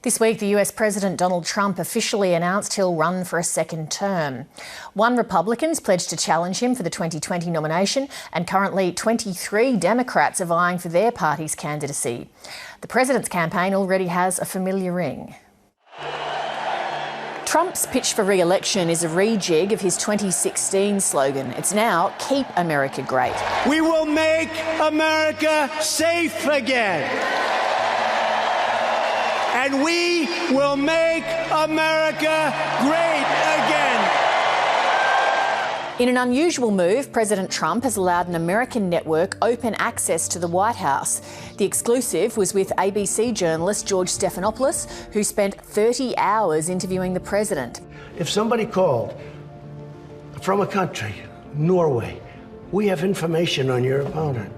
This week, the US President Donald Trump officially announced he'll run for a second term. 1 Republican's pledged to challenge him for the 2020 nomination, and currently 23 Democrats are vying for their party's candidacy. The president's campaign already has a familiar ring. Trump's pitch for re-election is a rejig of his 2016 slogan. It's now "Keep America Great." We will make America safe again. And we will make America great again. In an unusual move, President Trump has allowed an American network open access to the White House. The exclusive was with ABC journalist George Stephanopoulos, who spent 30 hours interviewing the president. If somebody called from a country, Norway, we have information on your opponent.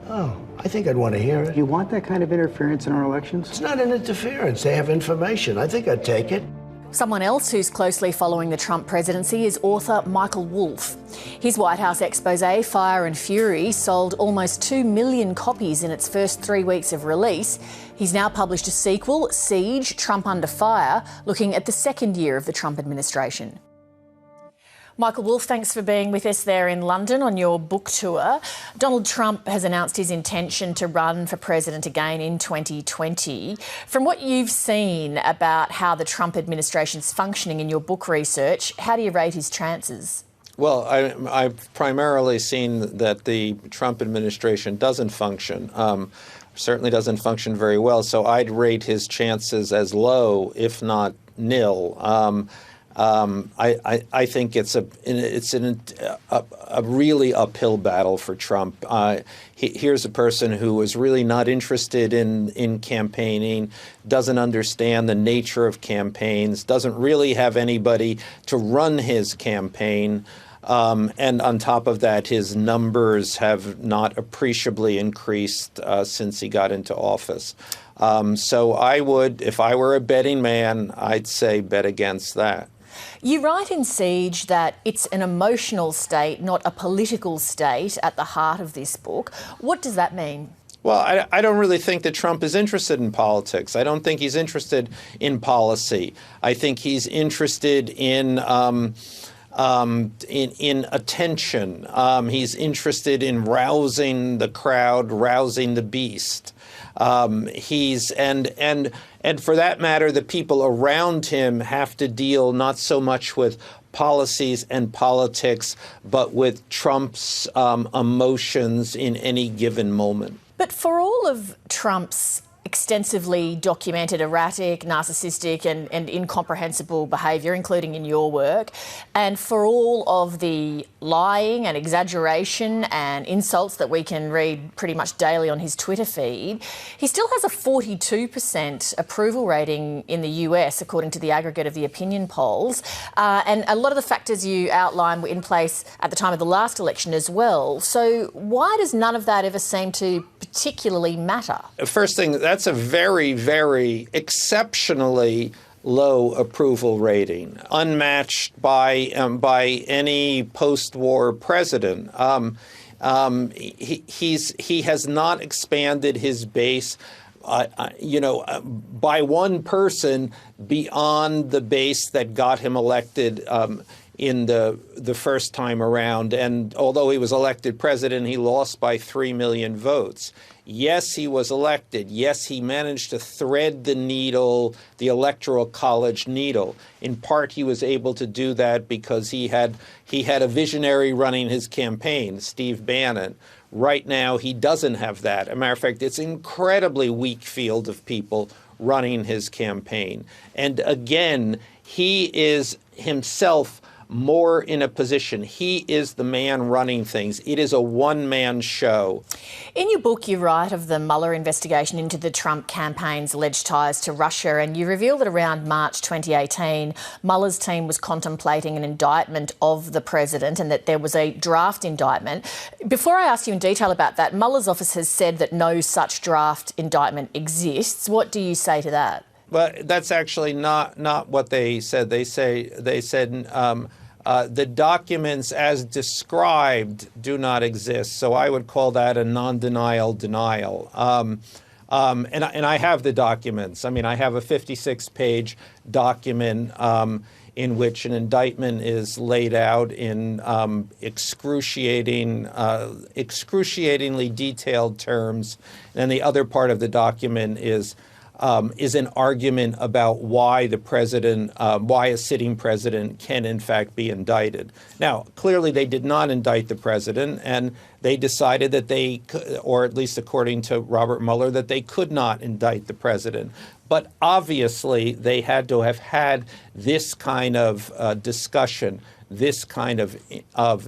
Oh, I think I'd want to hear it. You want that kind of interference in our elections? It's not an interference. They have information. I think I'd take it. Someone else who's closely following the Trump presidency is author Michael Wolff. His White House expose, Fire and Fury, sold almost 2 million copies in its first 3 weeks of release. He's now published a sequel, Siege, Trump Under Fire, looking at the second year of the Trump administration. Michael Wolff, thanks for being with us there in London on your book tour. Donald Trump has announced his intention to run for president again in 2020. From what you've seen about how the Trump administration's functioning in your book research, how do you rate his chances? Well, I've primarily seen that the Trump administration doesn't function, certainly doesn't function very well. So I'd rate his chances as low, if not nil. I think it's a really uphill battle for Trump. Here's a person who is really not interested in campaigning, doesn't understand the nature of campaigns, doesn't really have anybody to run his campaign. And on top of that, his numbers have not appreciably increased since he got into office. So I would, if I were a betting man, I'd say bet against that. You write in Siege that it's an emotional state, not a political state, at the heart of this book. What does that mean? Well, I don't really think that Trump is interested in politics. I don't think he's interested in policy. I think he's interested in attention. He's interested in rousing the crowd, rousing the beast. And for that matter, the people around him have to deal not so much with policies and politics, but with Trump's emotions in any given moment. But for all of Trump's extensively documented erratic, narcissistic and incomprehensible behaviour, including in your work, and for all of the lying and exaggeration and insults that we can read pretty much daily on his Twitter feed, he still has a 42% approval rating in the US, according to the aggregate of the opinion polls. And a lot of the factors you outline were in place at the time of the last election as well. So why does none of that ever seem to particularly matter? First thing, that's a very, very exceptionally low approval rating, unmatched by any post-war president. He has not expanded his base, by one person beyond the base that got him elected in the first time around. And although he was elected president, he lost by 3 million votes. Yes, he was elected. Yes, he managed to thread the needle, the Electoral College needle. In part, he was able to do that because he had a visionary running his campaign, Steve Bannon. Right now, he doesn't have that. As a matter of fact, it's an incredibly weak field of people running his campaign. And again, he is himself more in a position. He is the man running things. It is a one-man show. In your book, you write of the Mueller investigation into the Trump campaign's alleged ties to Russia, and you reveal that around March 2018, Mueller's team was contemplating an indictment of the president and that there was a draft indictment. Before I ask you in detail about that, Mueller's office has said that no such draft indictment exists. What do you say to that? Well, that's actually not what they said. They said the documents as described do not exist. So I would call that a non-denial denial. And I have the documents. I mean, I have a 56-page document in which an indictment is laid out in excruciatingly detailed terms. And the other part of the document is an argument about why why a sitting president can in fact be indicted. Now, clearly they did not indict the president, and they decided that they, or at least according to Robert Mueller, that they could not indict the president. But obviously they had to have had this kind of discussion, this kind of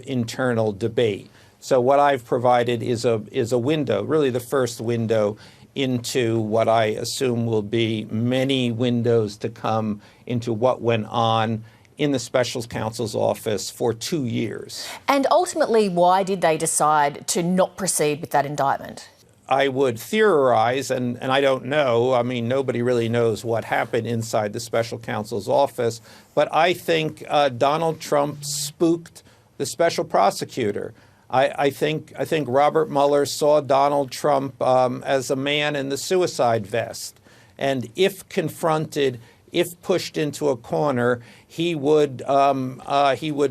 internal debate. So what I've provided is a window, really the first window into what I assume will be many windows to come into what went on in the special counsel's office for 2 years. And ultimately, why did they decide to not proceed with that indictment? I would theorize, and I don't know, I mean, nobody really knows what happened inside the special counsel's office, but I think Donald Trump spooked the special prosecutor. I think Robert Mueller saw Donald Trump as a man in the suicide vest. And if confronted, if pushed into a corner, he would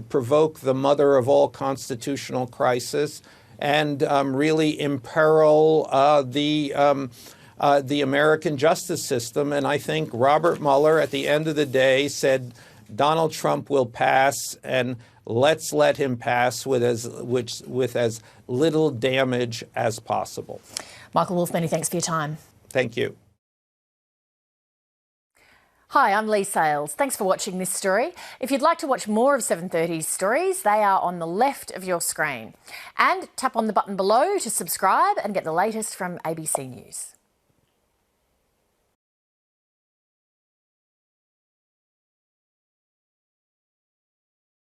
provoke the mother of all constitutional crisis and really imperil the American justice system. And I think Robert Mueller, at the end of the day, said Donald Trump will pass, and let's let him pass with as little damage as possible. Michael Wolff, many thanks for your time. Thank you. Hi, I'm Lee Sales. Thanks for watching this story. If you'd like to watch more of 730's stories, they are on the left of your screen. And tap on the button below to subscribe and get the latest from ABC News.